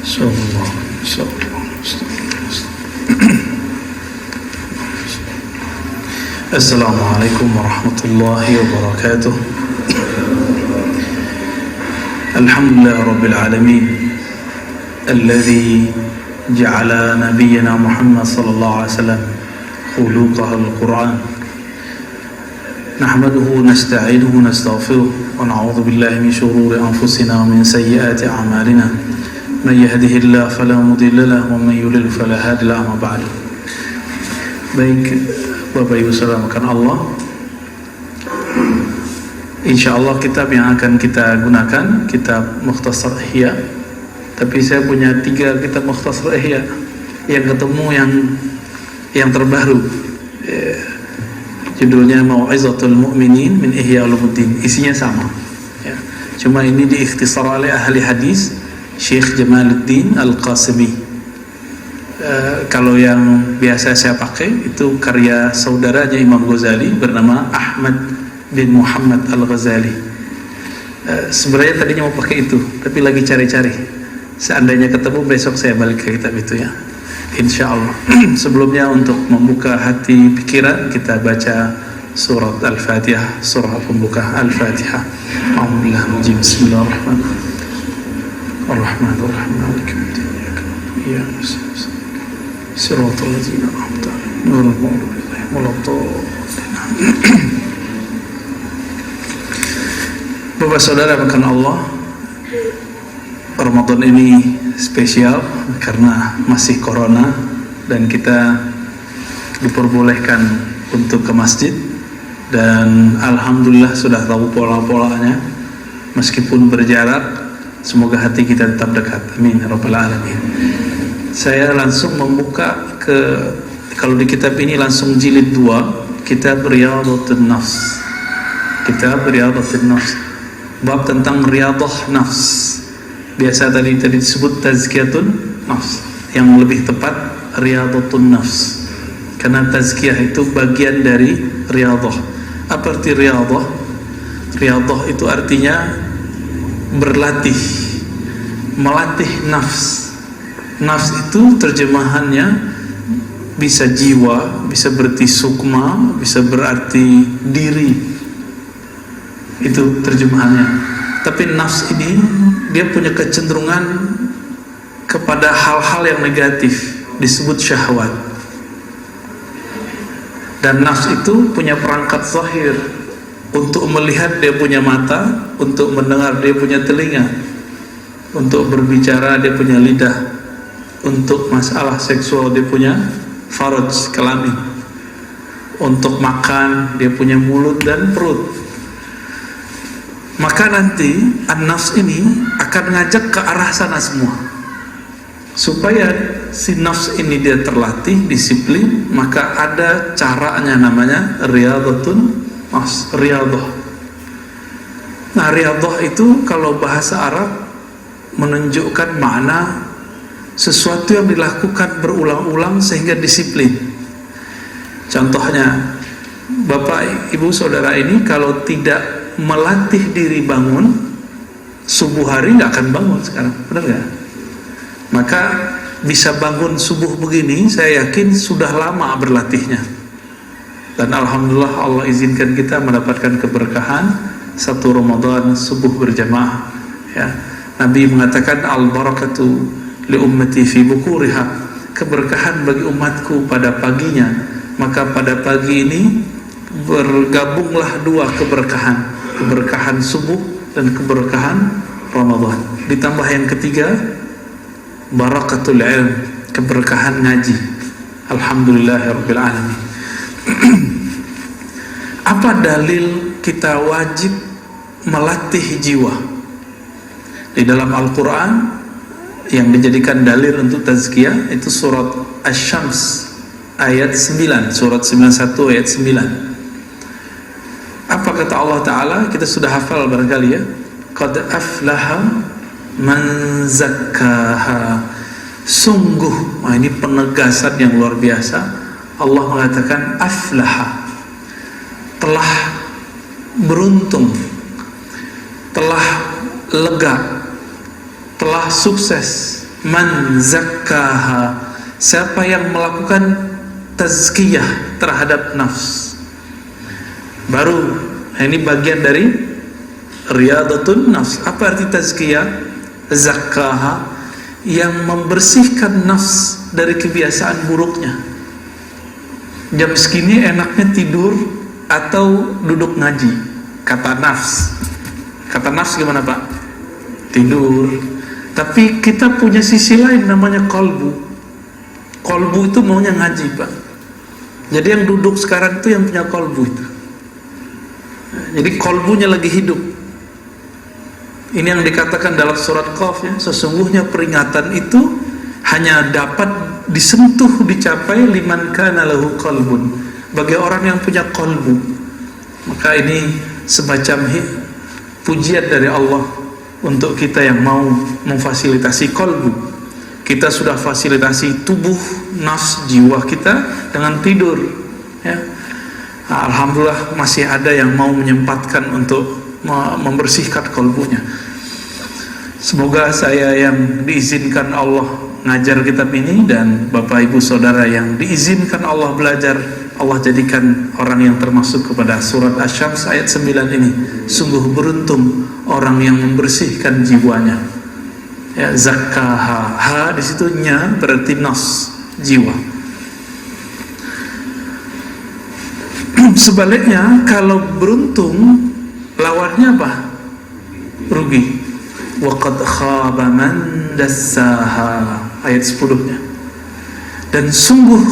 Insyaallah, insyaallah. Assalamualaikum warahmatullahi wabarakatuh. Alhamdulillah rabbil alamin alladhi ja'ala nabiyyana Muhammad sallallahu alaihi wasallam khuluqahul Qur'an. Nahmaduhu nasta'inuhu nastaghfiruh wa na'udzu billahi min shururi anfusina wa min sayyiati a'malina. Man yahdihillahu fala mudilla lahu wa man yudlil fala hadiya lahu. Amma ba'du. Baik, Bapak Ibu saudara makan Allah, insyaallah kitab yang akan kita gunakan kitab Mukhtasar Ihya. Tapi saya punya 3 kitab Mukhtasar Ihya yang ketemu yang terbaru. Judulnya Mau'izatul Mu'minin min Ihya Ulumuddin. Isinya sama ya. Cuma ini diikhtisar oleh ahli hadis Syekh Jamaluddin Al-Qasimi. Kalau yang biasa saya pakai itu karya saudaranya Imam Ghazali bernama Ahmad bin Muhammad Al-Ghazali. Sebenarnya tadinya mau pakai itu, tapi lagi cari-cari. Seandainya ketemu besok saya balik ke kitab itu ya, insyaallah. Sebelumnya untuk membuka hati pikiran kita baca surat Al-Fatihah, surah pembuka Al-Fatihah. A'udzubillahi bismillahirrahmanirrahim. Ar-Rahmanir-Rahim. Maliki yaumiddin. Iyyaka na'budu Siratal ladzina an'amta 'alaihim ghairil maghdubi 'alaihim waladdallin. Bapak saudara makan Allah, Ramadan ini spesial karena masih corona dan kita diperbolehkan untuk ke masjid, dan alhamdulillah sudah tahu pola-polanya meskipun berjarak. Semoga hati kita tetap dekat, amin ya rabbal alamin. Saya langsung membuka kalau di kitab ini langsung jilid 2, kitab Riyadhatun Nafs. Kitab Riyadhatun Nafs, bab tentang riyadah nafs. Biasa tadi disebut tazkiyatun nafs, yang lebih tepat riyadhatun nafs, karena tazkiyah itu bagian dari riyadah. Apa arti riyadah? Riyadah itu artinya berlatih, melatih nafs. Nafs itu terjemahannya bisa jiwa, bisa berarti sukma, bisa berarti diri. Itu terjemahannya. Tapi nafs ini dia punya kecenderungan kepada hal-hal yang negatif, disebut syahwat. Dan nafs itu punya perangkat zahir. Untuk melihat dia punya mata, untuk mendengar dia punya telinga, untuk berbicara dia punya lidah, untuk masalah seksual dia punya faraj, kelamin, untuk makan dia punya mulut dan perut. Maka nanti an-nafs ini akan ngajak ke arah sana semua. Supaya si nafs ini dia terlatih, disiplin, maka ada caranya, namanya riyadhatun nafs, riyadah. Nah, riyadah itu kalau bahasa Arab menunjukkan makna sesuatu yang dilakukan berulang-ulang sehingga disiplin. Contohnya, Bapak Ibu Saudara ini kalau tidak melatih diri bangun subuh hari nggak akan bangun sekarang, benar nggak? Maka bisa bangun subuh begini, saya yakin sudah lama berlatihnya. Dan alhamdulillah Allah izinkan kita mendapatkan keberkahan satu Ramadan subuh berjamaah. Ya, Nabi mengatakan al-barakatu li ummati fi bukuriha, keberkahan bagi umatku pada paginya. Maka pada pagi ini bergabunglah 2 keberkahan, keberkahan subuh dan keberkahan Ramadan. Ditambah yang ketiga, barakatul ilm, keberkahan ngaji. Alhamdulillahirabbil alamin. Apa dalil kita wajib melatih jiwa? Di dalam Al-Quran yang dijadikan dalil untuk tazkiyah itu surat Asy-Syams ayat 9, surat 91 ayat 9. Apa kata Allah Ta'ala? Kita sudah hafal barangkali ya. Qad aflaha man zakkaha. Sungguh, ini penegasan yang luar biasa. Allah mengatakan aflaha, telah beruntung, telah lega, telah sukses Man zakkaha, siapa yang melakukan tazkiyah terhadap nafs. Baru ini bagian dari riyadatun nafs. Apa arti tazkiyah? Zakkaha, yang membersihkan nafs dari kebiasaan buruknya. Jam segini enaknya tidur atau duduk ngaji, kata nafs. Kata nafs gimana Pak? Tidur. Tapi kita punya sisi lain namanya kolbu. Kolbu itu maunya ngaji Pak. Jadi yang duduk sekarang itu yang punya kolbu itu. Jadi kolbunya lagi hidup. Ini yang dikatakan dalam surat Qaf ya, sesungguhnya peringatan itu hanya dapat disentuh, dicapai liman kana lahu qalbun, bagi orang yang punya kolbu. Maka ini semacam pujian dari Allah untuk kita yang mau memfasilitasi kolbu. Kita sudah fasilitasi tubuh, nafs, jiwa kita dengan tidur ya. Alhamdulillah masih ada yang mau menyempatkan untuk membersihkan kolbunya. Semoga saya yang diizinkan Allah ngajar kitab ini dan Bapak Ibu Saudara yang diizinkan Allah belajar, Allah jadikan orang yang termasuk kepada surat Asy-Syams ayat 9 ini. Sungguh beruntung orang yang membersihkan jiwanya. Ya, zakkaha, ha di situ nya berarti nafs, jiwa. Sebaliknya kalau beruntung lawannya apa? Rugi. Wa qad khaba man dassaha, ayat 10-nya. Dan sungguh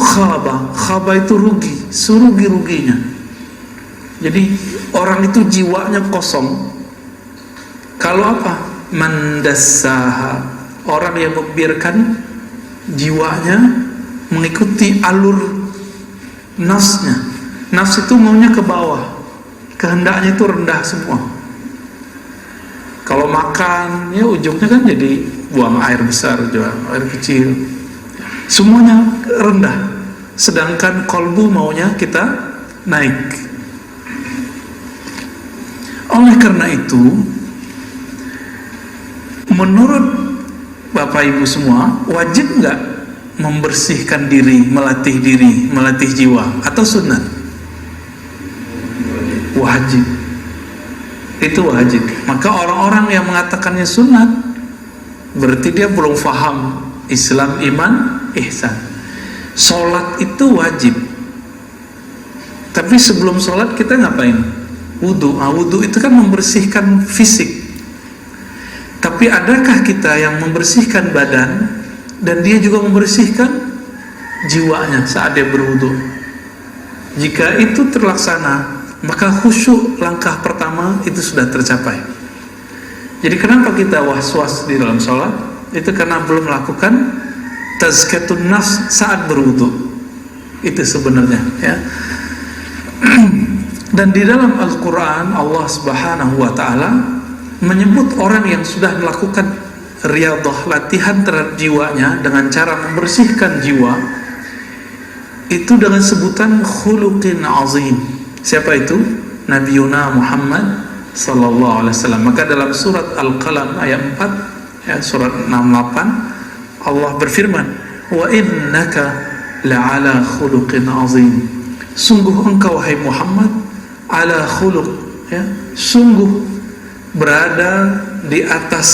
khaba itu rugi, serugi-ruginya. Jadi orang itu jiwanya kosong. Kalau apa? Man dassaha, orang yang membiarkan jiwanya mengikuti alur nafsnya. Nafs itu maunya ke bawah, kehendaknya itu rendah semua. Kalau makan, ya ujungnya kan jadi buang air besar juga, air kecil. Semuanya rendah. Sedangkan kolbu maunya kita naik. Oleh karena itu, menurut Bapak Ibu semua, wajib nggak membersihkan diri, melatih jiwa, atau sunat? Wajib. Itu wajib. Maka orang-orang yang mengatakannya sunat berarti dia belum faham Islam, iman, ihsan. Sholat itu wajib. Tapi sebelum sholat kita ngapain? Wudu. Wudu itu kan membersihkan fisik. Tapi adakah kita yang membersihkan badan dan dia juga membersihkan jiwanya saat dia berwudu? Jika itu terlaksana, maka khusyuk langkah pertama itu sudah tercapai. Jadi kenapa kita was-was di dalam sholat? Itu karena belum melakukan tazkiyatun nafs saat berwudu. Itu sebenarnya ya. Dan di dalam Al-Quran Allah Subhanahu wa ta'ala menyebut orang yang sudah melakukan riyadhah, latihan terhadap jiwanya dengan cara membersihkan jiwa itu dengan sebutan khuluqin azim. Siapa itu? Nabiuna Muhammad sallallahu alaihi wasallam. Maka dalam surat Al-Qalam ayat 4 ya, surat 68 Allah berfirman, "Wa innaka la'ala khuluqin azim." Sungguh engkau wahai Muhammad ala khuluq ya, sungguh berada di atas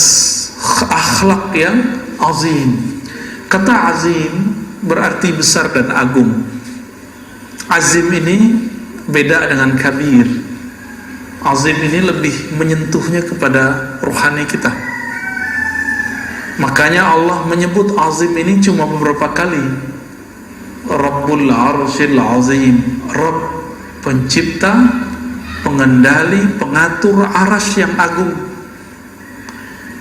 akhlak yang azim. Kata azim berarti besar dan agung. Azim ini beda dengan kabir. Azim ini lebih menyentuhnya kepada rohani kita. Makanya Allah menyebut azim ini cuma beberapa kali. Rabbul Arsyil Azim, Rabb pencipta, pengendali, pengatur arasy yang agung.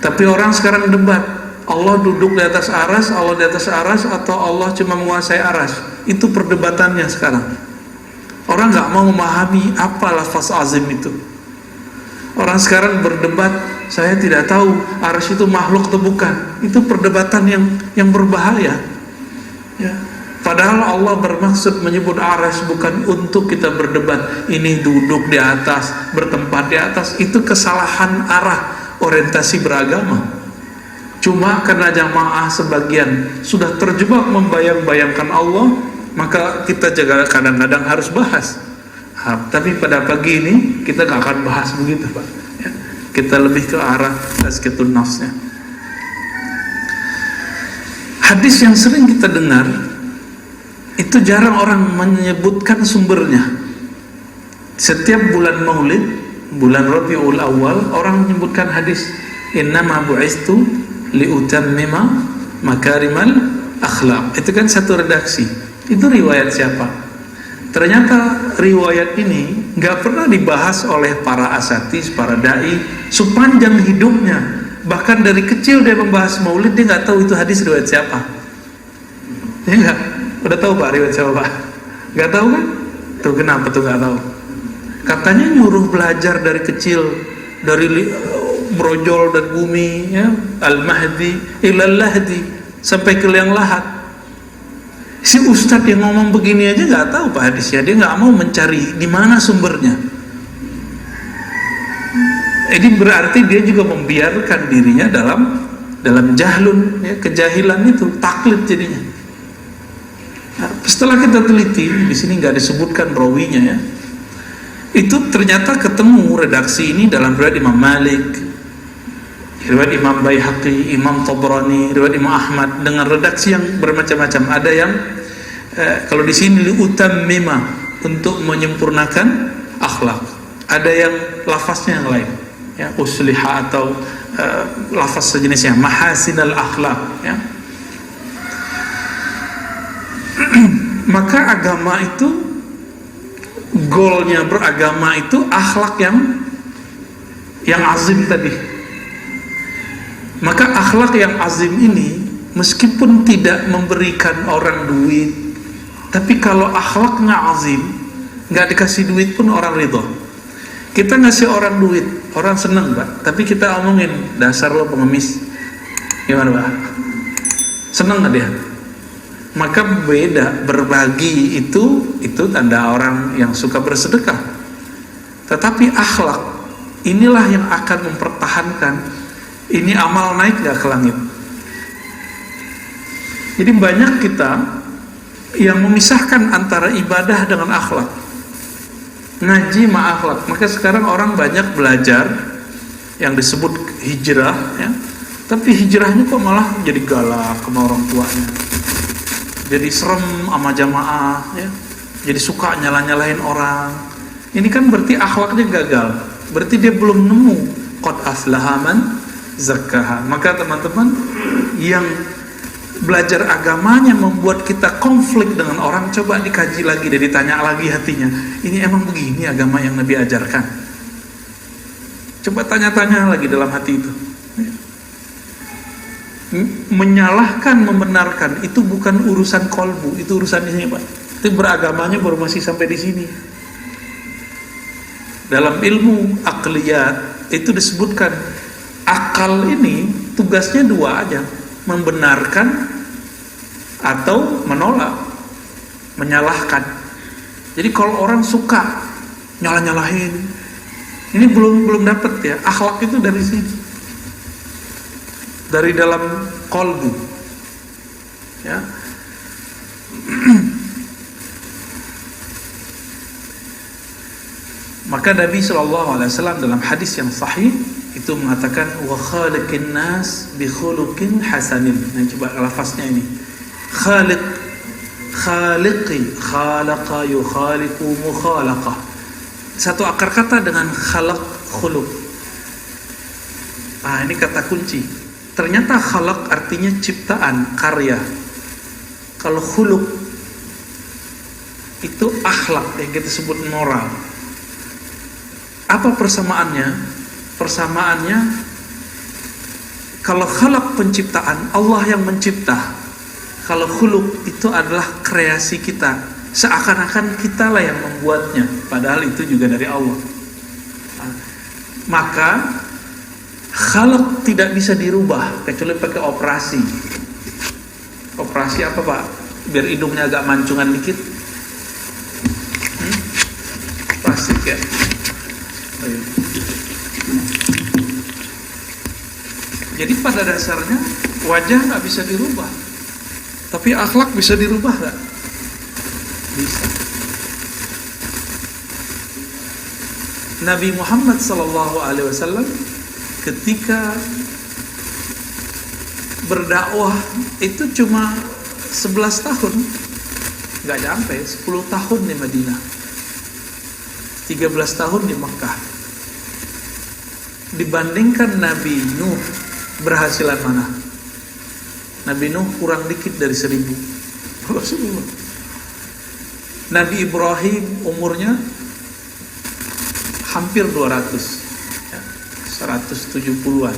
Tapi orang sekarang debat, Allah duduk di atas aras, Allah di atas aras, atau Allah cuma menguasai aras. Itu perdebatannya sekarang. Orang nggak mau memahami apa lafaz azim itu. Orang sekarang berdebat, saya tidak tahu arsy itu makhluk atau bukan. Itu perdebatan yang berbahaya. Ya. Padahal Allah bermaksud menyebut arsy bukan untuk kita berdebat. Ini duduk di atas, bertempat di atas. Itu kesalahan arah orientasi beragama. Cuma karena jamaah sebagian sudah terjebak membayang-bayangkan Allah, maka kita juga kadang-kadang harus bahas. Tapi pada pagi ini kita gak akan bahas begitu, Pak. Ya, kita lebih ke arah tazkiyatun nafsnya. Hadis yang sering kita dengar itu jarang orang menyebutkan sumbernya. Setiap bulan Maulid, bulan Rabiul Awal, orang menyebutkan hadis innama bu'istu liutammima makarimal akhlaq. Itu kan satu redaksi. Itu riwayat siapa? Ternyata riwayat ini nggak pernah dibahas oleh para asatis, para dai sepanjang hidupnya. Bahkan dari kecil dia membahas Maulid, dia nggak tahu itu hadis riwayat siapa. Ya nggak? Udah tahu Pak riwayat siapa Pak? Nggak tahu kan? Tuh kenapa tuh nggak tahu? Katanya nyuruh belajar dari kecil, dari brojol dan bumi, ya, al-mahdi ilal lahdi, sampai ke liang lahat. Si ustadz yang ngomong begini aja nggak tahu Pak hadisnya, dia nggak mau mencari di mana sumbernya. Ini berarti dia juga membiarkan dirinya dalam jahlun, ya, kejahilan itu, taklid jadinya. Nah, setelah kita teliti, di sini nggak disebutkan rawinya, ya. Itu ternyata ketemu redaksi ini dalam riwayat Imam Malik, riwayat Imam Baihaqi, Imam Tabrani, riwayat Imam Ahmad dengan redaksi yang bermacam-macam. Ada yang kalau di sini utammima, untuk menyempurnakan akhlak. Ada yang lafaznya yang lain, ya, usliha atau lafaz sejenisnya mahasinal akhlak, ya. Maka agama itu, goalnya beragama itu akhlak yang azim tadi. Maka akhlak yang azim ini meskipun tidak memberikan orang duit, tapi kalau akhlaknya azim, nggak dikasih duit pun orang ridho. Kita ngasih orang duit, orang seneng Pak, tapi kita omongin dasar lo pengemis, gimana Pak? Seneng nggak dia? Maka beda, berbagi itu tanda orang yang suka bersedekah. Tetapi akhlak inilah yang akan mempertahankan ini amal naik gak ke langit. Jadi banyak kita yang memisahkan antara ibadah dengan akhlak, ngaji ma akhlak. Maka sekarang orang banyak belajar yang disebut hijrah, ya, tapi hijrahnya kok malah jadi galak sama orang tuanya, jadi serem sama jamaah, ya, jadi suka nyalah-nyalahin orang. Ini kan berarti akhlaknya gagal, berarti dia belum nemu qad aflaha man zakkaha. Maka teman-teman yang belajar agamanya membuat kita konflik dengan orang, coba dikaji lagi dan ditanya lagi hatinya, ini emang begini agama yang Nabi ajarkan? Coba tanya-tanya lagi dalam hati itu. Menyalahkan, membenarkan itu bukan urusan kolbu, itu urusan di sini Pak. Itu beragamanya baru masih sampai di sini. Dalam ilmu akliyat itu disebutkan akal ini tugasnya dua aja, membenarkan atau menolak, menyalahkan. Jadi kalau orang suka nyalah-nyalahin, ini belum dapat, ya. Akhlak itu dari sini, dari dalam kolbu, ya. Maka Nabi SAW dalam hadis yang sahih itu mengatakan wa khaliqin nas bi khuluqin hasanin. Nah, coba lafaznya ini, khaliq, khaliqi, khalaqa yukhaliqu mukhalaqah. Satu akar kata dengan khalaq, khuluq. Ini kata kunci. Ternyata khalaq artinya ciptaan, karya. Kalau khuluq itu akhlak yang kita sebut moral. Apa persamaannya? Persamaannya, kalau khalaq penciptaan, Allah yang mencipta. Kalau khuluq itu adalah kreasi kita, seakan-akan kitalah yang membuatnya, padahal itu juga dari Allah. Maka khalaq tidak bisa dirubah kecuali pakai operasi. Operasi apa Pak? Biar hidungnya agak mancungan dikit. Plastik, ya. Jadi pada dasarnya wajah nggak bisa dirubah, tapi akhlak bisa dirubah nggak? Bisa. Nabi Muhammad SAW ketika berdakwah itu cuma 11 tahun, nggak sampai 10 tahun di Madinah, 13 tahun di Mekah. Dibandingkan Nabi Nuh, berhasilan mana? Nabi Nuh kurang dikit dari 1000. Rasulullah. Nabi Ibrahim umurnya hampir 200 ya, 170-an.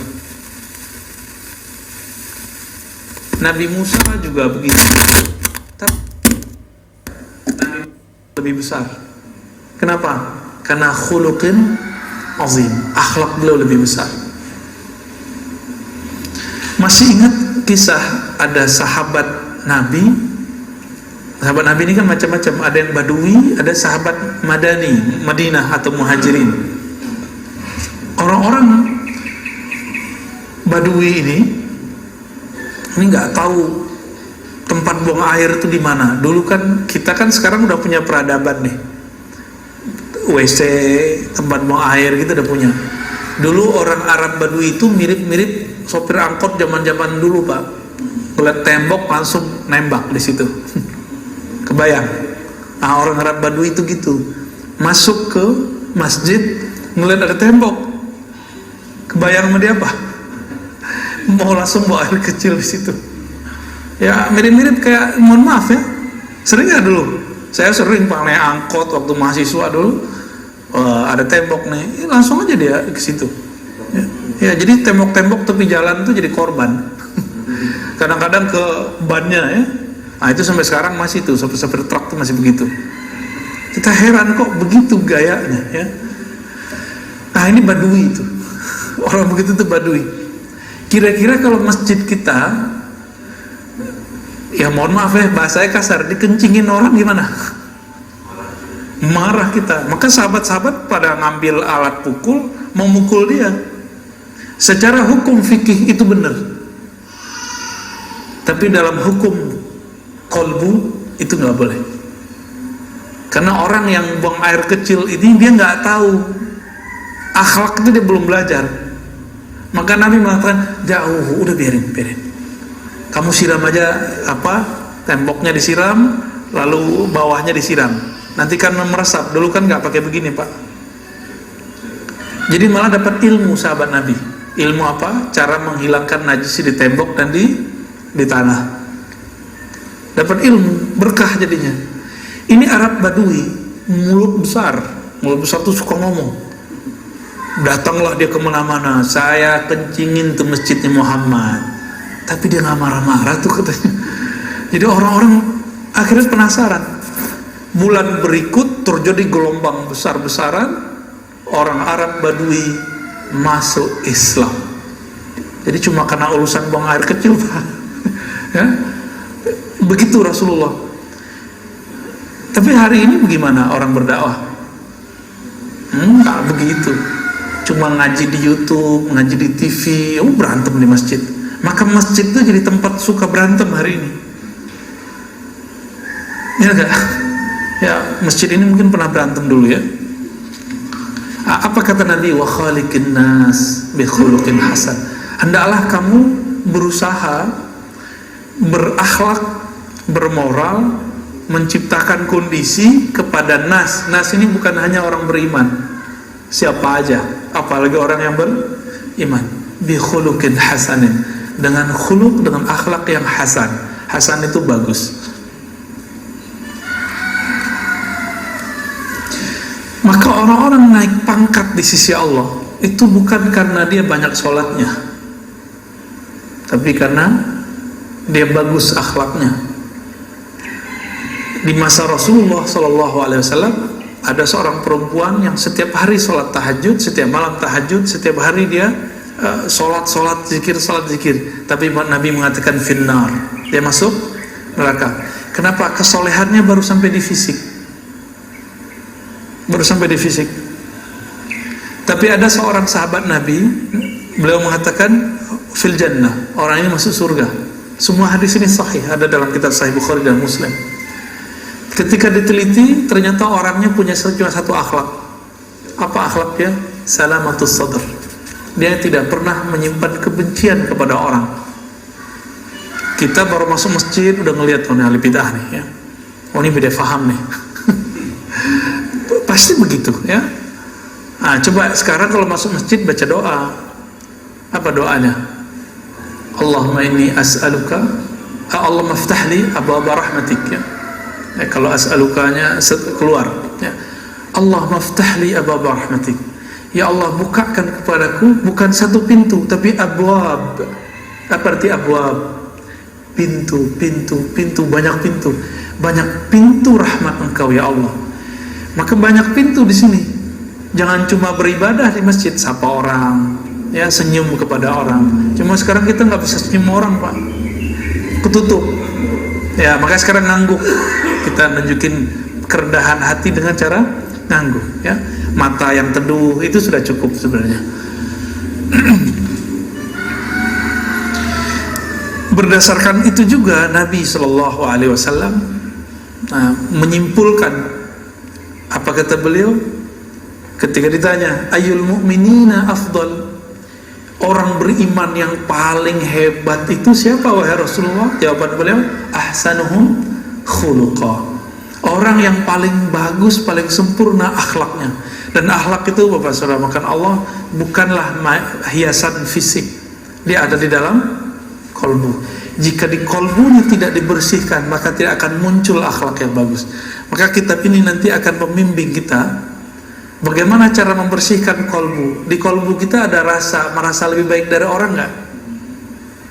Nabi Musa juga begitu, tapi lebih besar. Kenapa? Karena khuluqin azim, akhlak beliau lebih besar. Masih ingat kisah ada sahabat Nabi? Sahabat Nabi ini kan macam-macam, ada yang Badui, ada sahabat Madani, Madinah atau Muhajirin. Orang-orang Badui ini nggak tahu tempat buang air itu di mana. Dulu kan kita kan sekarang udah punya peradaban nih, WC, tempat buang air gitu udah punya. Dulu orang Arab Badui itu mirip-mirip sopir angkot zaman-zaman dulu, Pak. Ngeliat tembok langsung nembak di situ. Kebayang? Nah, orang Arab Badui itu gitu. Masuk ke masjid, ngeliat ada tembok. Kebayang sama dia apa? Mau langsung bawa air kecil di situ. Ya mirip-mirip kayak, mohon maaf ya. Sering nggak dulu? Saya sering pakai angkot waktu mahasiswa dulu. Ada tembok nih, langsung aja dia ke situ. Ya, jadi tembok-tembok tepi jalan tuh jadi korban. Kadang-kadang ke bannya ya. Nah itu sampai sekarang masih tuh, sopir-sopir truk tuh masih begitu. Kita heran kok begitu gayanya ya. Nah ini Badui itu. Orang begitu tuh Badui. Kira-kira kalau masjid kita, ya mohon maaf ya, bahasanya kasar, dikencingin orang gimana? Marah kita. Maka sahabat-sahabat pada ngambil alat pukul, mau mukul dia. Secara hukum fikih itu benar, tapi dalam hukum kolbu itu nggak boleh. Karena orang yang buang air kecil ini dia nggak tahu akhlak, itu dia belum belajar. Maka Nabi mengatakan jauh, udah biarin. Kamu siram aja temboknya disiram, lalu bawahnya disiram. Nanti kan meresap. Dulu kan nggak pakai begini, Pak. Jadi malah dapat ilmu sahabat Nabi. Ilmu apa? Cara menghilangkan najis di tembok dan di tanah. Dapat ilmu, berkah jadinya. Ini Arab Badui, mulut besar tuh suka ngomong. Datanglah dia kemana-mana, saya kencingin tuh masjidnya Muhammad, tapi dia nggak marah-marah tuh katanya. Jadi orang-orang akhirnya penasaran. Bulan berikut terjadi gelombang besar-besaran, orang Arab Badui masuk Islam. Jadi cuma karena urusan buang air kecil, Pak. Ya? Begitu Rasulullah. Tapi hari ini bagaimana orang berdakwah? Nggak begitu. Cuma ngaji di YouTube, ngaji di TV, berantem di masjid. Maka masjid itu jadi tempat suka berantem hari ini. Ya enggak? Ya, masjid ini mungkin pernah berantem dulu ya. Apa kata Nabi? Wa khaliqin nas bi khuluqin hasan. Hendaklah kamu berusaha berakhlak, bermoral, menciptakan kondisi kepada nas. Nas ini bukan hanya orang beriman, siapa aja, apalagi orang yang beriman. Bi khuluqin hasanin, dengan khuluq, dengan akhlak yang hasan. Hasan itu bagus. Maka orang-orang naik pangkat di sisi Allah itu bukan karena dia banyak sholatnya, tapi karena dia bagus akhlaknya. Di masa Rasulullah SAW ada seorang perempuan yang setiap hari sholat tahajud, setiap malam tahajud, setiap hari dia sholat zikir, tapi Nabi mengatakan finnar, dia masuk neraka. Kenapa? Kesolehannya baru sampai di fisik. Tapi ada seorang sahabat Nabi Beliau mengatakan fil jannah, orang ini masuk surga. Semua hadis ini sahih, ada dalam kitab Sahih Bukhari dan Muslim. Ketika diteliti, ternyata orangnya punya cuma satu akhlak. Apa akhlaknya? Salamatus sadr. Dia tidak pernah menyimpan kebencian kepada orang. Kita baru masuk masjid udah ngelihat ahli bidah nih ya. Oh ini beda faham nih. Pasti begitu ya. Nah, coba sekarang kalau masuk masjid baca doa. Apa doanya? Allahumma inni as'aluka, Allahumma ftahli abwaaba rahmatik ya. Kalau as'alukanya keluar ya. Allahumma ftahli abwaaba rahmatik. Ya Allah, bukakan kepadaku bukan satu pintu tapi abwab. Apa arti abwab? Pintu, banyak pintu. Banyak pintu rahmat Engkau ya Allah. Maka banyak pintu di sini. Jangan cuma beribadah di masjid, sapa orang, ya senyum kepada orang. Cuma sekarang kita nggak bisa senyum orang, Pak. Ketutup. Ya, maka sekarang ngangguk. Kita nunjukin kerendahan hati dengan cara ngangguk, ya. Mata yang teduh itu sudah cukup sebenarnya. Berdasarkan itu juga Nabi Shallallahu Alaihi Wasallam menyimpulkan, apa kata beliau ketika ditanya ayyul mu'minina afdal, orang beriman yang paling hebat itu siapa wahai Rasulullah? Jawaban beliau ahsanuhum khuluqa, orang yang paling bagus, paling sempurna akhlaknya. Dan akhlak itu Bapak Saudara makan Allah bukanlah hiasan fisik, dia ada di dalam kolbu. Jika di kolbunya tidak dibersihkan, maka tidak akan muncul akhlak yang bagus. Maka kitab ini nanti akan membimbing kita bagaimana cara membersihkan kolbu. Di kolbu kita ada rasa merasa lebih baik dari orang nggak?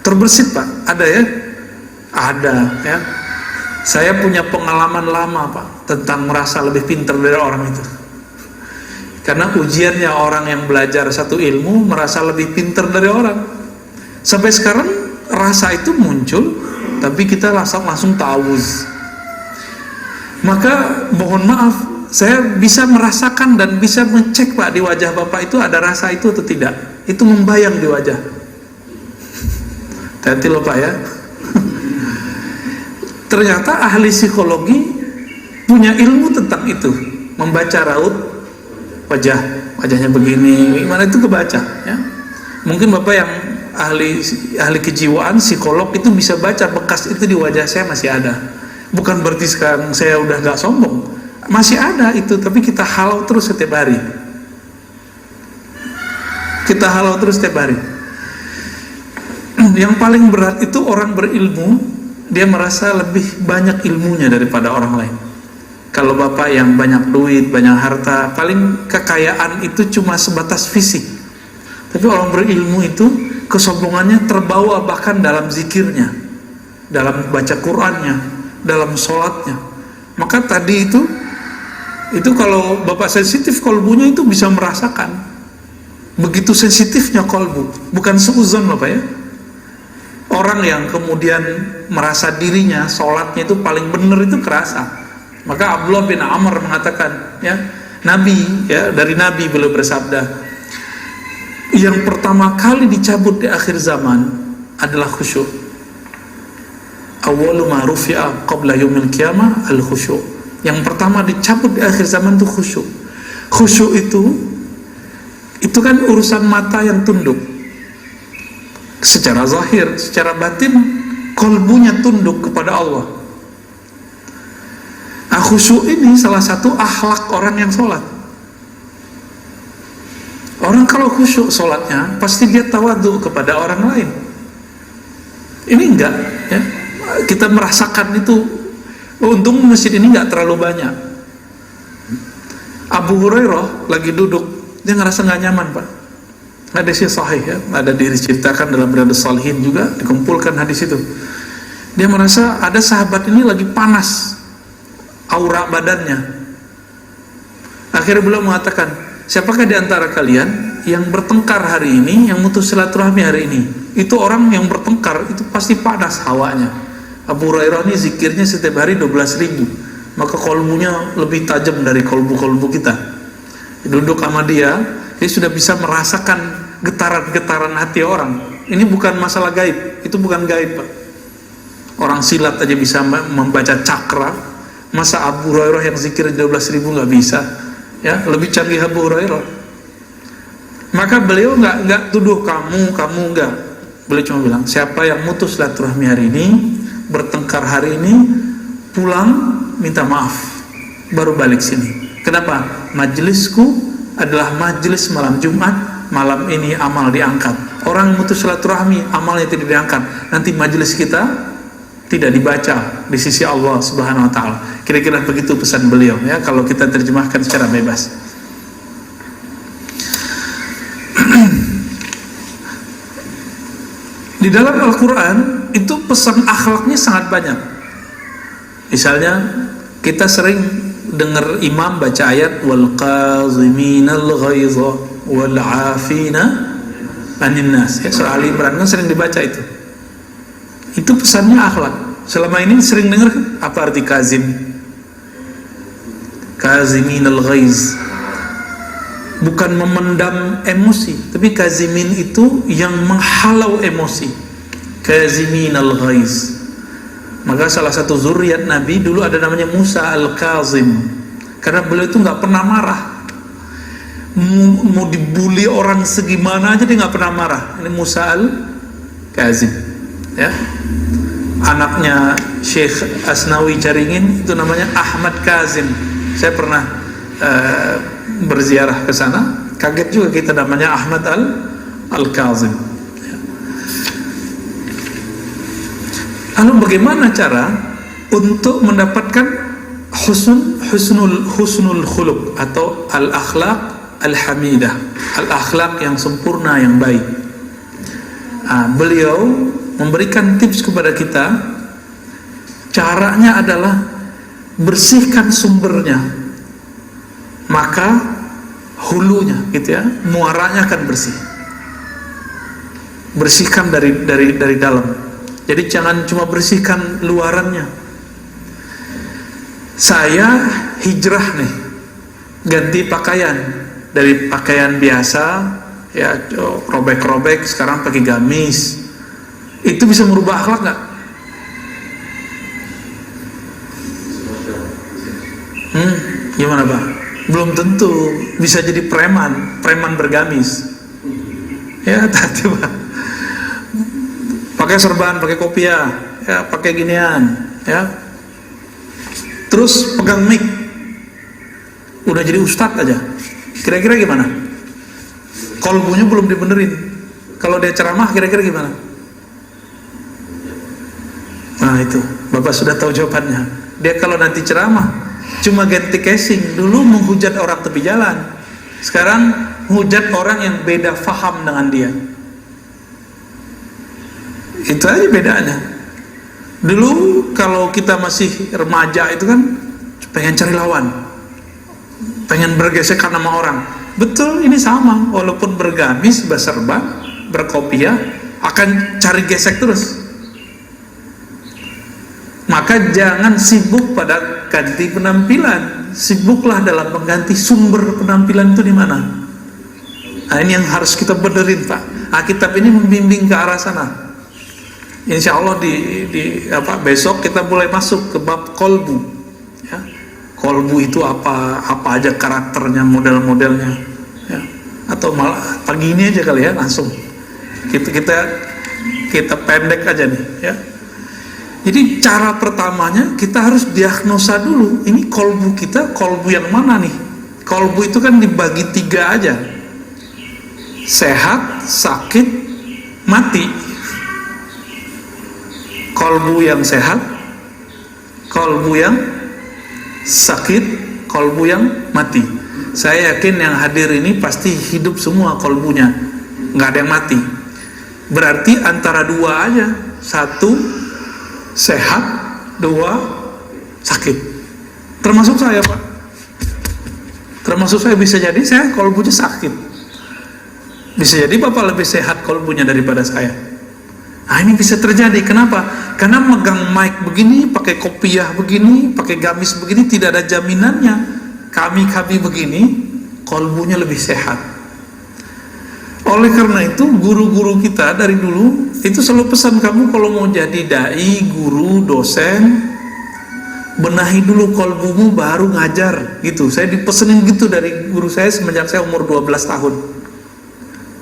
Terbersit Pak? Ada ya? Ada ya. Saya punya pengalaman lama Pak tentang merasa lebih pintar dari orang itu. Karena ujiannya orang yang belajar satu ilmu merasa lebih pintar dari orang. Sampai sekarang rasa itu muncul, tapi kita langsung ta'awuz. Maka mohon maaf, saya bisa merasakan dan bisa mengecek Pak di wajah Bapak itu ada rasa itu atau tidak. Itu membayang di wajah. Hati-hati loh Pak ya. Ternyata ahli psikologi punya ilmu tentang itu, membaca raut wajahnya begini, gimana itu kebaca ya. Mungkin Bapak yang ahli kejiwaan, psikolog itu bisa baca bekas itu di wajah saya masih ada. Bukan berarti sekarang saya udah gak sombong, masih ada itu, tapi kita halau terus setiap hari. Kita halau terus setiap hari. Yang paling berat itu orang berilmu, dia merasa lebih banyak ilmunya daripada orang lain. Kalau Bapak yang banyak duit, banyak harta, paling kekayaan itu cuma sebatas fisik. Tapi orang berilmu itu kesombongannya terbawa bahkan dalam zikirnya, dalam baca Qur'annya, dalam sholatnya. Maka tadi itu kalau Bapak sensitif kolbunya itu bisa merasakan begitu sensitifnya kolbu. Bukan seuzon Bapak ya. Orang yang kemudian merasa dirinya sholatnya itu paling benar itu kerasa. Maka Abdullah bin Amr mengatakan ya, Nabi ya, dari Nabi beliau bersabda, yang pertama kali dicabut di akhir zaman adalah khusyuk. Awwalu ma rufi'a qabla yaumil qiyamah al khusyuk. Yang pertama dicabut di akhir zaman itu khusyuk. Khusyuk itu kan urusan mata yang tunduk secara zahir, secara batin kolbunya tunduk kepada Allah. Nah, khusyuk ini salah satu akhlak orang yang sholat. Orang kalau khusyuk sholatnya pasti dia tawadhu kepada orang lain. Ini enggak ya. Kita merasakan itu. Untung masjid ini enggak terlalu banyak. Abu Hurairah lagi duduk, dia ngerasa enggak nyaman Pak. Hadisnya sahih ya, ada diceritakan dalam Riyadhus Shalihin juga, dikumpulkan hadis itu. Dia merasa ada sahabat ini lagi panas aura badannya. Akhirnya beliau mengatakan, siapakah di antara kalian yang bertengkar hari ini, yang mutus silaturahmi hari ini? Itu orang yang bertengkar itu pasti panas hawanya. Abu Hurairah ini zikirnya setiap hari 12.000, maka kolbunya lebih tajam dari kolbu-kolbu kita. Duduk sama dia sudah bisa merasakan getaran-getaran hati orang. Ini bukan masalah gaib, itu bukan gaib, Pak. Orang silat aja bisa membaca cakra, masa Abu Hurairah yang zikir 12.000 nggak bisa? Ya, lebih canggih Abu Hurairah. Maka beliau nggak tuduh kamu nggak. Beliau cuma bilang, siapa yang mutus silaturahmi hari ini, bertengkar hari ini, pulang minta maaf, baru balik sini. Kenapa? Majelisku adalah majelis malam Jumat, malam ini amal diangkat. Orang mutus silaturahmi, amalnya tidak diangkat. Nanti majelis kita tidak dibaca di sisi Allah Subhanahu wa taala. Kira-kira begitu pesan beliau, ya, kalau kita terjemahkan secara bebas. Di dalam Al-Qur'an itu pesan akhlaknya sangat banyak. Misalnya kita sering dengar imam baca ayat wal qaziminal ghaiza wal 'afina 'anil nas. Ya, surah Ali Imran kan sering dibaca itu. Itu pesannya akhlak. Selama ini sering dengar apa arti kazim? Kaziminal ghaiz. Bukan memendam emosi, tapi kazimin itu yang menghalau emosi. Kaziminal ghaiz. Maka salah satu zuriat Nabi dulu ada namanya Musa al-Kazim, karena beliau itu nggak pernah marah. Mau dibully orang segimana aja dia nggak pernah marah. Ini Musa al-Kazim, ya. Anaknya Syekh Asnawi Caringin itu namanya Ahmad Kazim. Saya pernah berziarah ke sana, kaget juga kita namanya Ahmad al-Kazim. Lalu bagaimana cara untuk mendapatkan husnul khuluq atau al-akhlaq al-hamidah, al-akhlaq yang sempurna, yang baik? Beliau memberikan tips kepada kita. Caranya adalah bersihkan sumbernya, maka hulunya, gitu ya, muaranya akan bersih. Bersihkan dari dalam. Jadi jangan cuma bersihkan luarannya. Saya hijrah nih, ganti pakaian dari pakaian biasa, ya, robek-robek, sekarang pakai gamis. Itu bisa merubah akhlak nggak? Gimana, Pak? Belum tentu. Bisa jadi preman bergamis. Ya, hati-hati, Pak. Pakai serban, pakai kopiah, ya, pakai ginian, ya. Terus pegang mic, udah jadi ustadz aja. Kira-kira gimana? Kolbunya belum dibenerin. Kalau dia ceramah, kira-kira gimana? Nah itu, Bapak sudah tahu jawabannya. Dia kalau nanti ceramah cuma ganti casing. Dulu menghujat orang tepi jalan, sekarang menghujat orang yang beda faham dengan dia. Itu aja bedanya. Dulu kalau kita masih remaja itu kan pengen cari lawan, pengen bergesekan sama orang. Betul, ini sama. Walaupun bergamis, berserban, berkopiah, akan cari gesek terus. Maka jangan sibuk pada ganti penampilan, sibuklah dalam mengganti sumber penampilan itu di mana. Nah, ini yang harus kita benerin, Pak. Kitab ini membimbing ke arah sana. Insya Allah besok kita mulai masuk ke bab kolbu, ya. Kolbu itu apa aja karakternya, model-modelnya, ya. Atau malah pagi ini aja kali ya, langsung kita pendek aja nih, ya. Jadi cara pertamanya kita harus diagnosa dulu, ini kolbu kita kolbu yang mana nih. Kolbu itu kan dibagi 3 aja, sehat, sakit, mati. Kolbu yang sehat, kolbu yang sakit, kolbu yang mati. Saya yakin yang hadir ini pasti hidup semua kolbunya, nggak ada yang mati. Berarti antara 2 aja, 1 sehat, 2 sakit. Termasuk saya, Pak. Termasuk saya, bisa jadi saya kolbunya sakit. Bisa jadi Bapak lebih sehat kolbunya daripada saya. Nah, ini bisa terjadi. Kenapa? Karena megang mic begini, pakai kopiah begini, pakai gamis begini, tidak ada jaminannya. Kami begini, kolbunya lebih sehat. Oleh karena itu guru-guru kita dari dulu itu selalu pesan, kamu kalau mau jadi dai, guru, dosen, benahi dulu kolbumu baru ngajar gitu. Saya dipesenin gitu dari guru saya semenjak saya umur 12 tahun.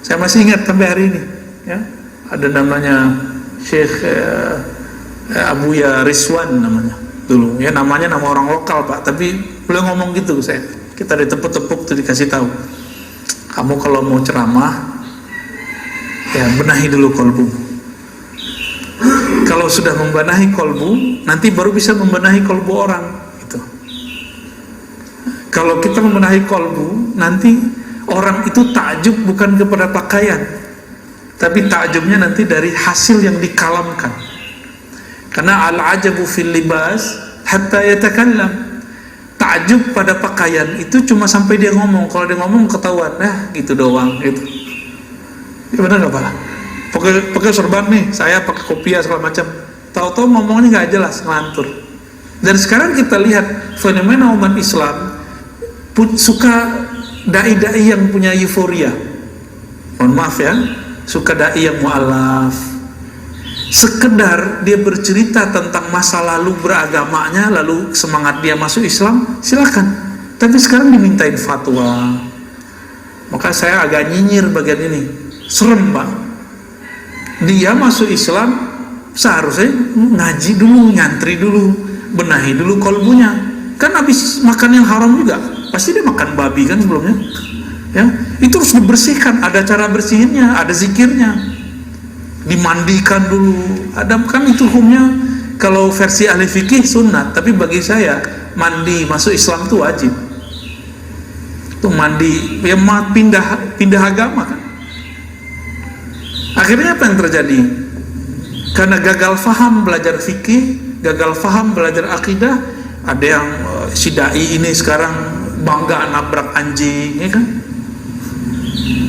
Saya masih ingat sampai hari ini ya. Ada namanya Syekh Abuya Rizwan namanya dulu ya, namanya nama orang lokal Pak, tapi beliau ngomong gitu ke saya. Kita ditepuk-tepuk tuh, dikasih tahu, kamu kalau mau ceramah ya benahi dulu kolbu. Kalau sudah membenahi kolbu, nanti baru bisa membenahi kolbu orang gitu. Kalau kita membenahi kolbu, nanti orang itu takjub bukan kepada pakaian, tapi takjubnya nanti dari hasil yang dikalamkan. Karena al-ajabu fil libas hatta yatakallam. Takjub pada pakaian itu cuma sampai dia ngomong. Kalau dia ngomong ketahuan, nah gitu doang gitu. Ya benar nggak Pak? Pakai sorban nih, saya pakai kopiah segala macam. Tahu-tahu ngomongnya nggak jelas, ngelantur. Dan sekarang kita lihat fenomena umat Islam suka dai-dai yang punya euforia. Mohon maaf ya, suka dai yang mu'alaf. Sekedar dia bercerita tentang masa lalu beragamanya, lalu semangat dia masuk Islam, silakan. Tapi sekarang dimintain fatwa. Maka saya agak nyinyir bagian ini. Serem Pak. Dia masuk Islam seharusnya ngaji dulu, nyantri dulu, benahi dulu kolbunya. Kan habis makan yang haram juga, pasti dia makan babi kan sebelumnya. Ya, itu harus dibersihkan. Ada cara bersihinnya, ada zikirnya. Dimandikan dulu. Ada kan itu hukumnya, kalau versi ahli fikih sunnah, tapi bagi saya mandi masuk Islam itu wajib. Itu mandi ya, pindah agama kan. Akhirnya apa yang terjadi? Karena gagal faham belajar fikih, gagal faham belajar akidah, ada yang si dai ini sekarang bangga nabrak anjing, ya kan?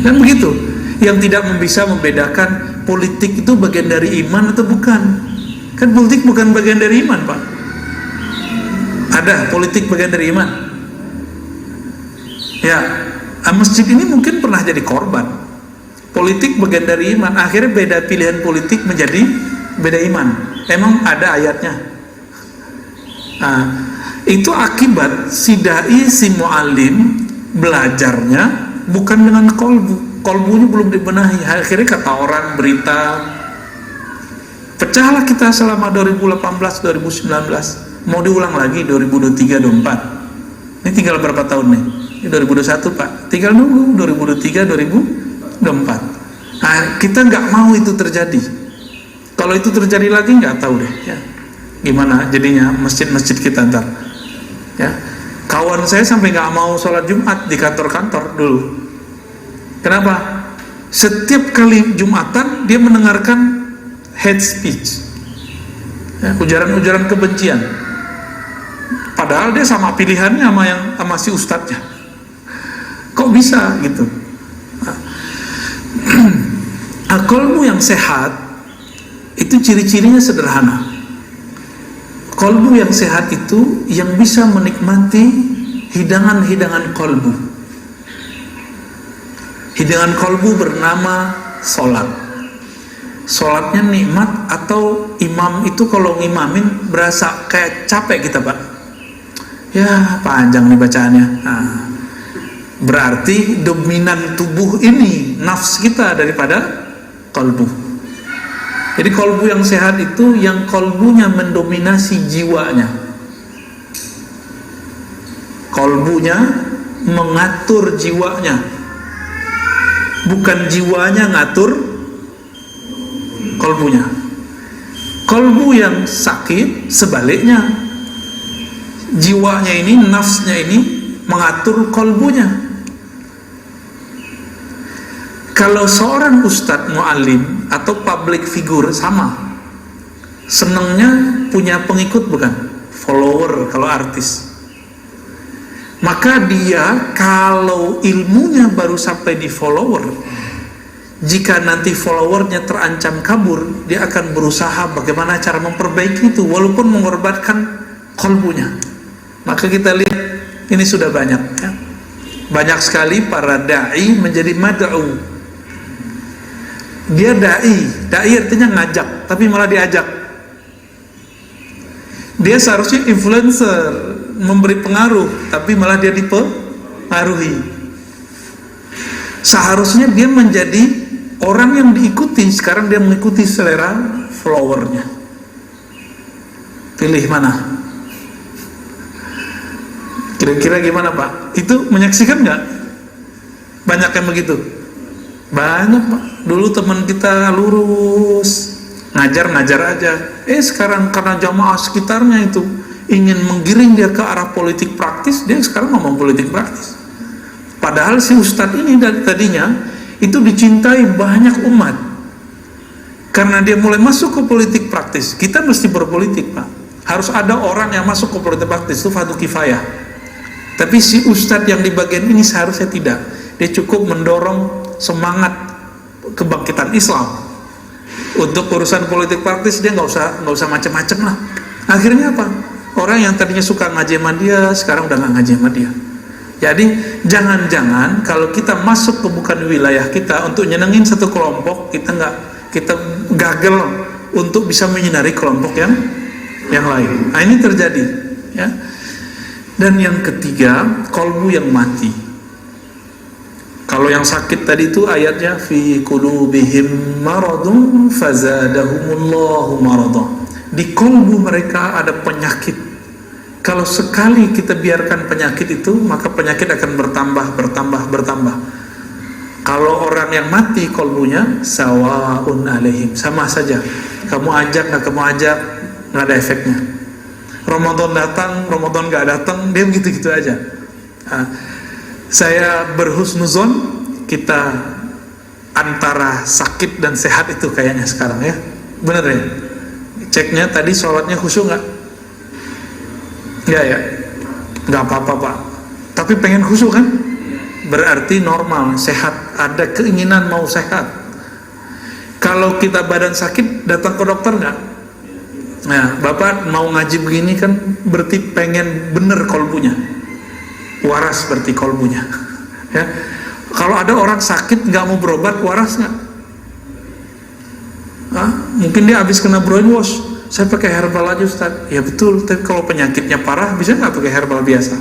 Dan begitu, yang tidak bisa membedakan politik itu bagian dari iman atau bukan. Kan politik bukan bagian dari iman Pak. Ada politik bagian dari iman. Ya, masjid ini mungkin pernah jadi korban. Politik bagian dari iman. Akhirnya beda pilihan politik menjadi beda iman. Emang ada ayatnya. Nah, itu akibat si dai, si mu'alim belajarnya bukan dengan kolbu. Kolbunya belum dibenahi. Akhirnya kata orang, berita, pecahlah kita selama 2018-2019. Mau diulang lagi 2023-2024. Ini tinggal berapa tahun nih? Ini 2021 Pak. Tinggal nunggu 2023-2024. Nah, kita nggak mau itu terjadi. Kalau itu terjadi lagi nggak tahu deh ya, gimana jadinya masjid-masjid kita ntar ya. Kawan saya sampai nggak mau sholat Jumat di kantor-kantor dulu. Kenapa? Setiap kali Jumatan dia mendengarkan hate speech ya, ujaran-ujaran kebencian, padahal dia sama pilihannya sama si ustadznya. Kok bisa gitu? Nah, kolbu yang sehat itu ciri-cirinya sederhana. Kolbu yang sehat itu yang bisa menikmati hidangan-hidangan kolbu. Hidangan kolbu bernama sholat. Sholatnya nikmat, atau imam itu kalau ngimamin berasa kayak capek kita Pak. Ya panjang nih bacaannya. Nah, berarti dominan tubuh ini nafs kita daripada kolbu. Jadi kolbu yang sehat itu yang kolbunya mendominasi jiwanya. Kolbunya mengatur jiwanya, bukan jiwanya ngatur kolbunya. Kolbu yang sakit sebaliknya, jiwanya ini, nafsnya ini mengatur kolbunya. Kalau seorang ustadz mu'alim atau public figure sama, senengnya punya pengikut bukan? Follower kalau artis. Maka dia kalau ilmunya baru sampai di follower, jika nanti followernya terancam kabur, dia akan berusaha bagaimana cara memperbaiki itu walaupun mengorbankan kolbunya. Maka kita lihat ini sudah banyak ya. Banyak sekali para da'i menjadi mad'u, Dia dai artinya ngajak, tapi malah diajak. Dia seharusnya influencer, memberi pengaruh, tapi malah dia dipengaruhi. Seharusnya dia menjadi orang yang diikuti, sekarang dia mengikuti selera followernya. Pilih mana? Kira-kira gimana Pak? Itu menyaksikan nggak? Banyak yang begitu? Banyak Pak. Dulu teman kita lurus, ngajar aja. Sekarang karena jamaah sekitarnya itu ingin menggiring dia ke arah politik praktis, dia sekarang ngomong politik praktis. Padahal si ustadz ini dari tadinya itu dicintai banyak umat. Karena dia mulai masuk ke politik praktis, kita mesti berpolitik Pak. Harus ada orang yang masuk ke politik praktis, itu fardu kifayah. Tapi si ustadz yang di bagian ini seharusnya tidak. Dia cukup mendorong semangat kebangkitan Islam. Untuk urusan politik praktis dia nggak usah macam-macam lah. Akhirnya apa? Orang yang tadinya suka ngaji sama dia sekarang udah nggak ngaji sama dia. Jadi jangan-jangan kalau kita masuk ke bukan wilayah kita untuk nyenengin satu kelompok, kita gagal untuk bisa menyinari kelompok yang lain. Nah, ini terjadi, ya. Dan yang ketiga, qalbu yang mati. Kalau yang sakit tadi itu ayatnya fi qulubihim maradun fazadahumullahu marada. Di kalbu mereka ada penyakit. Kalau sekali kita biarkan penyakit itu, maka penyakit akan bertambah. Kalau orang yang mati kalbunya, sawaun alaihim, sama saja. Kamu ajak nggak kamu ajak, nggak ada efeknya. Ramadan datang, Ramadan nggak datang, dia gitu-gitu aja. Saya berhusnuzon kita antara sakit dan sehat itu kayaknya sekarang ya. Bener ya? Ceknya tadi sholatnya khusyuk nggak? Nggak ya? Nggak apa-apa Pak. Tapi pengen khusyuk kan? Berarti normal, sehat. Ada keinginan mau sehat. Kalau kita badan sakit, datang ke dokter nggak? Nah, Bapak mau ngaji begini kan berarti pengen bener kolbunya. Waras berarti kolbunya, ya. Kalau ada orang sakit nggak mau berobat, waras nggak? Mungkin dia habis kena brainwash, saya pakai herbal aja Ustaz. Ya betul, tapi kalau penyakitnya parah bisa nggak pakai herbal biasa?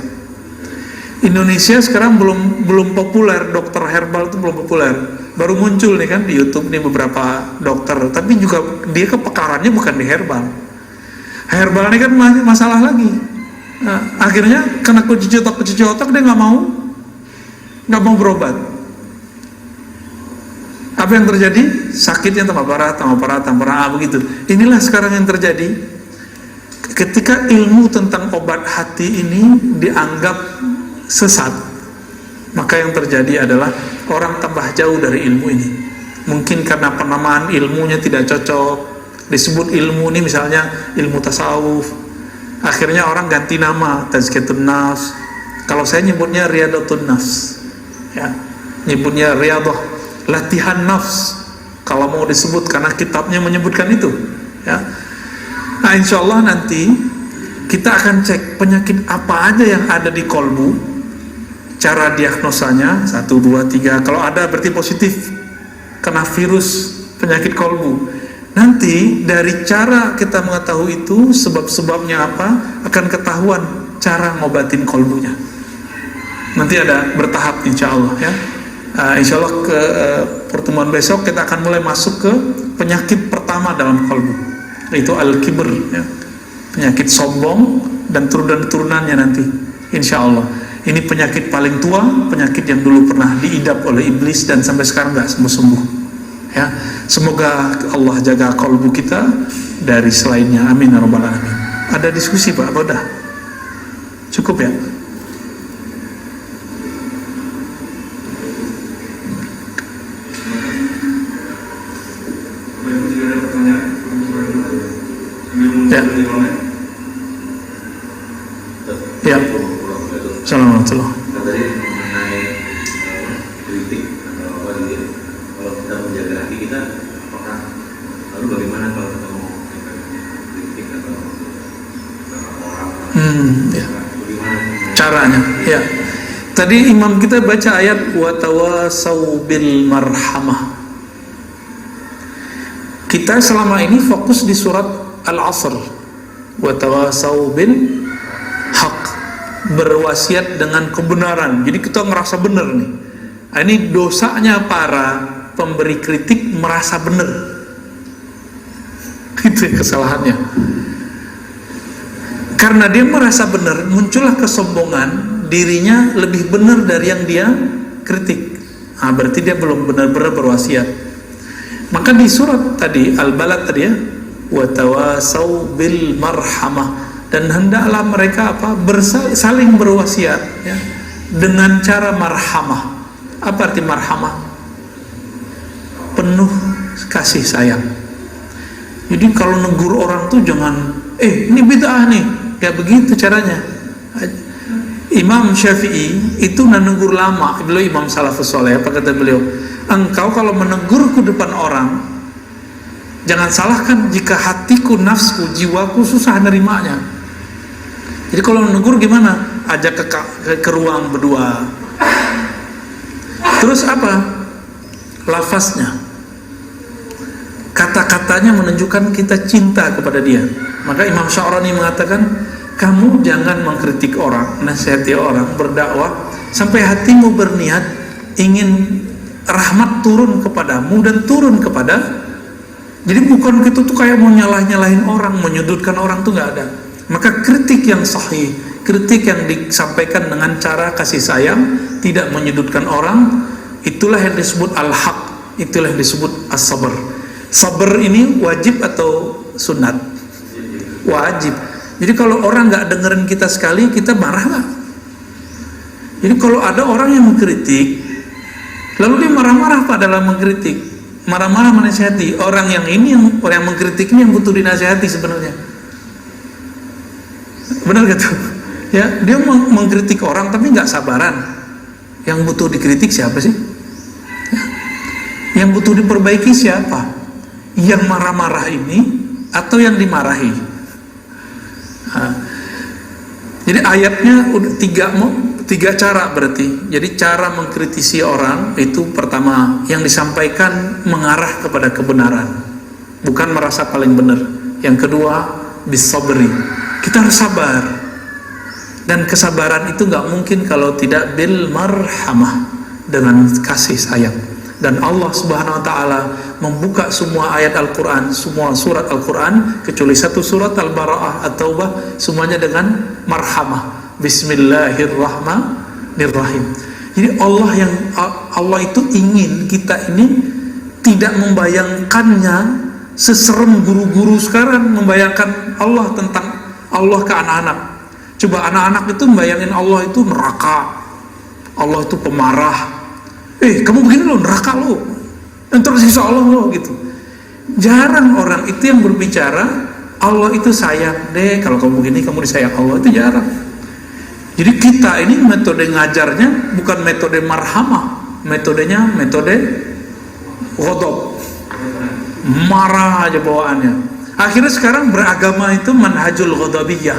Indonesia sekarang belum populer, dokter herbal itu belum populer. Baru muncul nih kan di YouTube nih beberapa dokter, tapi juga dia kepekarannya bukan di herbal. Herbal ini kan masalah lagi. Nah, akhirnya kena cuci otak dia nggak mau berobat. Apa yang terjadi? Sakitnya tambah parah begitu. Inilah sekarang yang terjadi. Ketika ilmu tentang obat hati ini dianggap sesat, maka yang terjadi adalah orang tambah jauh dari ilmu ini. Mungkin karena penamaan ilmunya tidak cocok. Disebut ilmu ini misalnya ilmu tasawuf, akhirnya orang ganti nama tazkiyatun nafs. Kalau saya nyebutnya riyadatun nafs, ya, nyebutnya riyadah, latihan nafs kalau mau disebut, karena kitabnya menyebutkan itu, ya. Nah insya Allah nanti kita akan cek penyakit apa aja yang ada di kolbu, cara diagnosanya 1, 2, 3. Kalau ada berarti positif kena virus penyakit kolbu. Nanti dari cara kita mengetahui itu sebab-sebabnya apa, akan ketahuan cara ngobatin kolbunya. Nanti ada bertahap insya Allah ya. Insya Allah ke pertemuan besok kita akan mulai masuk ke penyakit pertama dalam kolbu, yaitu al-kibr ya. Penyakit sombong dan turunannya nanti insya Allah. Ini penyakit paling tua, penyakit yang dulu pernah diidap oleh iblis dan sampai sekarang nggak sembuh-sembuh. Ya, semoga Allah jaga kolbu kita dari selainnya. Amin ya rabbal alamin. Ada diskusi Pak? Apa udah? Cukup ya? Ya. Ya. Assalamualaikum. Tadi mengenai kritik atau apa gitu. Kalau kita menjaga hati kita, apakah lalu bagaimana kalau kita mau kritik atau orang? Ya. Caranya, ya. Tadi imam kita baca ayat wa tawasau bil marhamah. Kita selama ini fokus di surat Al-Asr, wa tawasau bil haq, berwasiat dengan kebenaran. Jadi kita ngerasa benar nih. Nah, ini dosanya para pemberi kritik merasa benar. Itu kesalahannya. Karena dia merasa benar, muncullah kesombongan, dirinya lebih benar dari yang dia kritik. Nah, berarti dia belum benar-benar berwasiat. Maka di surat tadi Al-Balad tadi ya, wa tawasau bil marhamah, dan hendaklah mereka saling berwasiat ya, dengan cara marhamah. Apa arti marhamah? Penuh kasih sayang. Jadi kalau negur orang tuh jangan ini bid'ah nih, gak begitu caranya. Imam Syafi'i itu menegur lama, beliau Imam Salafus Saleh. Apa kata beliau? Engkau kalau menegurku depan orang, jangan salahkan jika hatiku, nafsu, jiwaku susah nerimanya. Jadi kalau menegur gimana? Ajak ke ruang berdua. Terus apa? Lafaznya, kata-katanya menunjukkan kita cinta kepada dia. Maka Imam Sya'rani mengatakan, kamu jangan mengkritik orang, nasihati orang, berdakwah sampai hatimu berniat ingin rahmat turun kepadamu dan turun kepada. Jadi bukan gitu tuh kayak mau nyalahin orang, menyudutkan orang tuh nggak ada. Maka kritik yang sahih, kritik yang disampaikan dengan cara kasih sayang, tidak menyudutkan orang, itulah yang disebut al-haq, itulah yang disebut as-sabr. Sabar ini wajib atau sunat? Wajib. Jadi kalau orang nggak dengerin kita sekali, kita marah nggak? Jadi kalau ada orang yang mengkritik, lalu dia marah-marah dalam mengkritik, marah-marah menasihati, orang yang mengkritik ini yang butuh dinasihati sebenarnya. Benar gitu? Ya, dia mengkritik orang tapi nggak sabaran. Yang butuh dikritik siapa sih? Ya. Yang butuh diperbaiki siapa? Yang marah-marah ini atau yang dimarahi? Nah, jadi ayatnya udah tiga cara berarti. Jadi cara mengkritisi orang itu pertama yang disampaikan mengarah kepada kebenaran, bukan merasa paling benar. Yang kedua bisabri, kita harus sabar, dan kesabaran itu nggak mungkin kalau tidak bil marhamah, dengan kasih sayang. Dan Allah Subhanahu wa taala membuka semua ayat Al-Qur'an, semua surat Al-Qur'an kecuali satu surat Al-Bara'ah atau Taubah, semuanya dengan marhamah. Bismillahirrahmanirrahim. Jadi Allah itu ingin kita ini tidak membayangkannya seserem guru-guru sekarang membayangkan Allah tentang Allah ke anak-anak. Coba anak-anak itu membayangin Allah itu neraka, Allah itu pemarah. Kamu begini loh, neraka lo, entar sisa Allah lo gitu. Jarang orang itu yang berbicara Allah itu sayang deh, kalau kamu begini kamu disayang Allah, itu jarang. Jadi kita ini metode ngajarnya bukan metode marhamah, metodenya metode ghadab, marah aja bawaannya. Akhirnya sekarang beragama itu manhajul ghadabiyah,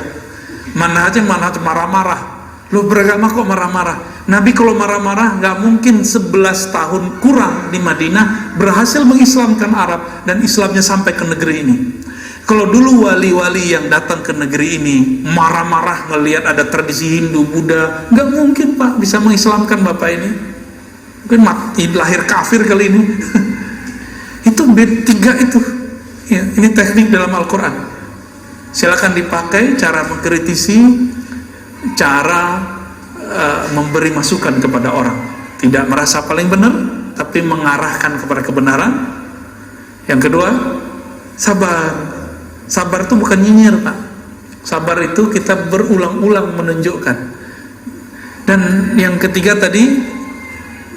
manhaj marah-marah. Lo beragama kok marah-marah? Nabi kalau marah-marah nggak mungkin 11 tahun kurang di Madinah berhasil mengislamkan Arab dan Islamnya sampai ke negeri ini. Kalau dulu wali-wali yang datang ke negeri ini marah-marah ngelihat ada tradisi Hindu, Buddha, nggak mungkin Pak bisa mengislamkan Bapak ini. Mungkin mati lahir kafir kali ini. Itu tiga itu. Ya, ini teknik dalam Al-Quran. Silakan dipakai cara mengkritisi, cara memberi masukan kepada orang, tidak merasa paling benar tapi mengarahkan kepada kebenaran. Yang kedua, sabar. Sabar itu bukan nyinyir Pak. Sabar itu kita berulang-ulang menunjukkan. Dan yang ketiga tadi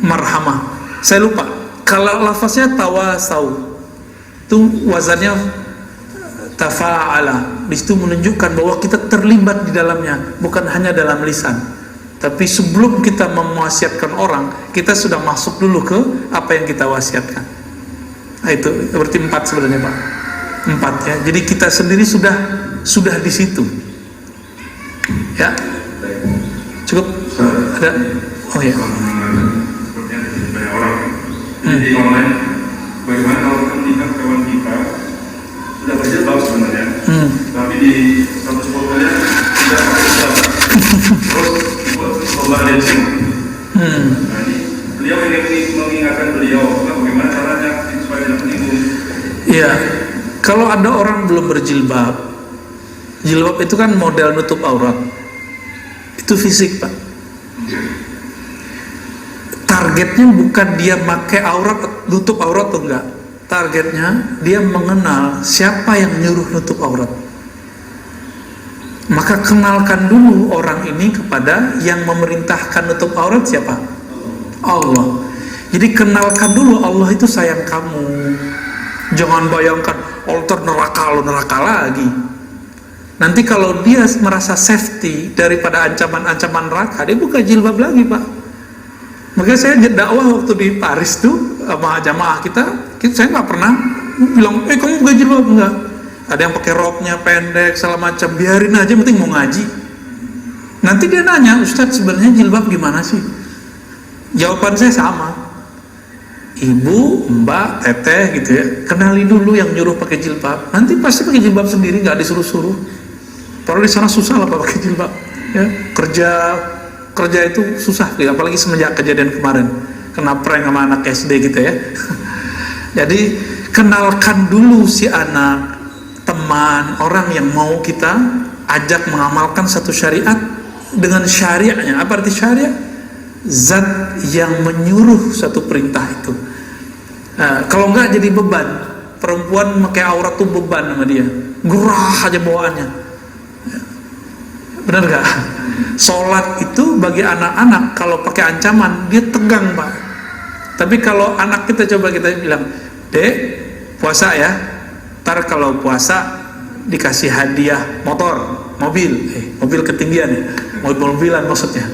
marhamah. Saya lupa, kalau lafaznya tawasau itu wazannya tafa'ala. Di situ menunjukkan bahwa kita terlibat di dalamnya, bukan hanya dalam lisan. Tapi sebelum kita mewasiatkan orang, kita sudah masuk dulu ke apa yang kita wasiatkan. Nah, itu berarti 4 sebenarnya Pak. 4 ya. Jadi kita sendiri sudah di situ. Ya. Cukup? Ada? Oh ya. Seperti yang disebut orang. Jadi online bagaimana kalau kita melihat kawan kita sudah berjilbab sebenarnya, tapi di status fotonya tidak pakai jilbab, terus buat lomba dancing. Nah, ini beliau mengingatkan beliau, bagaimana caranya supaya tidak menyinggung. Iya, kalau ada orang belum berjilbab, jilbab itu kan model nutup aurat, itu fisik Pak. Targetnya bukan dia pakai aurat, nutup aurat atau enggak. Targetnya dia mengenal siapa yang nyuruh nutup aurat. Maka kenalkan dulu orang ini kepada yang memerintahkan nutup aurat siapa? Allah. Jadi kenalkan dulu Allah itu sayang kamu. Jangan bayangkan altar neraka lagi. Nanti kalau dia merasa safety daripada ancaman-ancaman neraka, dia buka jilbab lagi Pak. Makanya saya dakwah waktu di Paris tuh sama jamaah kita saya nggak pernah bilang, kamu buka jilbab, enggak. Ada yang pakai roknya pendek, segala macam, biarin aja, penting mau ngaji. Nanti dia nanya, Ustadz sebenarnya jilbab gimana sih? Jawaban saya sama, ibu, mbak, teteh gitu ya, kenali dulu yang nyuruh pakai jilbab. Nanti pasti pakai jilbab sendiri, nggak disuruh-suruh. Padahal di sana susah lah pakai jilbab. Ya, kerja itu susah, apalagi semenjak kejadian kemarin kena prank sama anak SD gitu ya. Jadi kenalkan dulu si anak, teman, orang yang mau kita ajak mengamalkan satu syariat dengan syariatnya. Apa arti syariat? Zat yang menyuruh satu perintah itu. Kalau enggak jadi beban. Perempuan pakai aurat tuh beban sama dia, gerah aja bawaannya. Benar gak? Sholat itu bagi anak-anak kalau pakai ancaman dia tegang Pak. Tapi kalau anak kita coba kita bilang, Dek, puasa ya. Ntar kalau puasa dikasih hadiah motor, mobil ketinggian ya, mobil-mobilan maksudnya,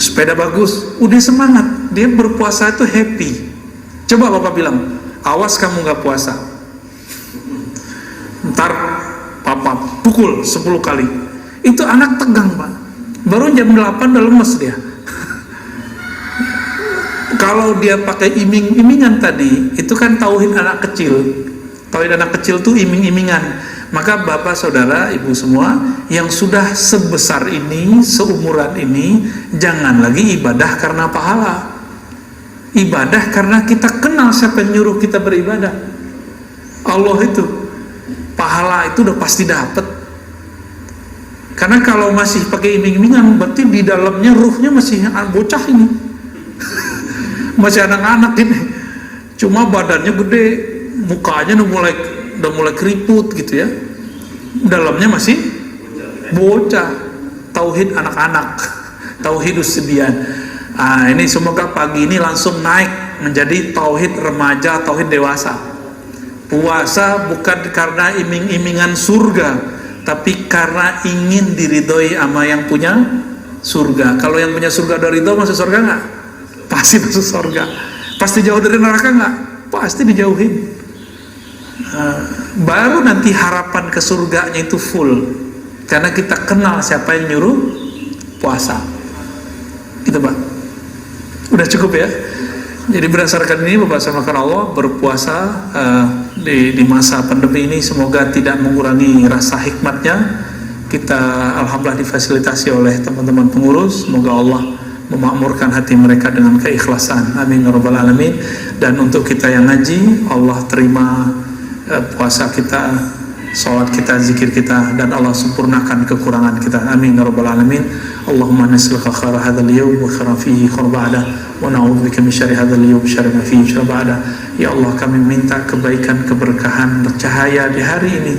sepeda bagus, udah semangat, dia berpuasa itu happy. Coba Bapak bilang, awas kamu gak puasa, ntar Papa pukul 10 kali. Itu anak tegang Pak. Baru jam 8 udah lemes dia. Kalau dia pakai iming-imingan tadi, itu kan tauhid anak kecil. Tauhid anak kecil tuh iming-imingan. Maka bapak, saudara, ibu semua yang sudah sebesar ini, seumuran ini, jangan lagi ibadah karena pahala. Ibadah karena kita kenal siapa yang nyuruh kita beribadah. Allah itu. Pahala itu udah pasti dapat. Karena kalau masih pakai iming-imingan, berarti di dalamnya ruhnya masih bocah ini. Masih anak-anak ini, cuma badannya gede, mukanya udah mulai keriput gitu ya, dalamnya masih bocah. Tauhid anak-anak, tauhidus sibyan. Ini semoga pagi ini langsung naik menjadi tauhid remaja, tauhid dewasa. Puasa bukan karena iming-imingan surga, tapi karena ingin diridhoi sama yang punya surga. Kalau yang punya surga dari ridho, masuk surga nggak? Pasti masuk surga. Pasti jauh dari neraka nggak? Pasti dijauhin. Baru nanti harapan ke surganya itu full, karena kita kenal siapa yang nyuruh puasa. Gitu Pak. Udah cukup ya. Jadi berdasarkan ini Bapak sama Allah berpuasa di masa pandemi ini semoga tidak mengurangi rasa hikmatnya. Kita alhamdulillah difasilitasi oleh teman-teman pengurus. Semoga Allah memakmurkan hati mereka dengan keikhlasan. Amin ya rabbal alamin. Dan untuk kita yang ngaji, Allah terima puasa kita, salat kita, zikir kita, dan Allah sempurnakan kekurangan kita. Amin ya rabbal alamin. Allahumma nas'aluka khaira hadzal yawm wa khaira fihi khair ba'da wa na'udzubika min syarri hadzal yawm wa syarri ma fihi syarr ba'da. Ya Allah, kami minta kebaikan, keberkahan, cahaya di hari ini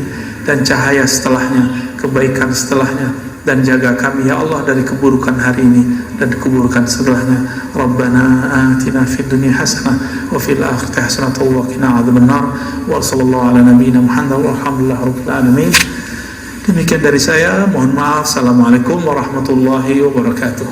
dan cahaya setelahnya, kebaikan setelahnya, dan jaga kami ya Allah dari keburukan hari ini dan keburukan setelahnya. Rabbana atina fid dunya hasanah wa fil akhirati hasanah wa qina adzabannar. Wa sallallahu ala nabiyyina Muhammad walhamdulillahi rabbil alamin. Demikian dari saya, mohon maaf. Assalamualaikum warahmatullahi wabarakatuh.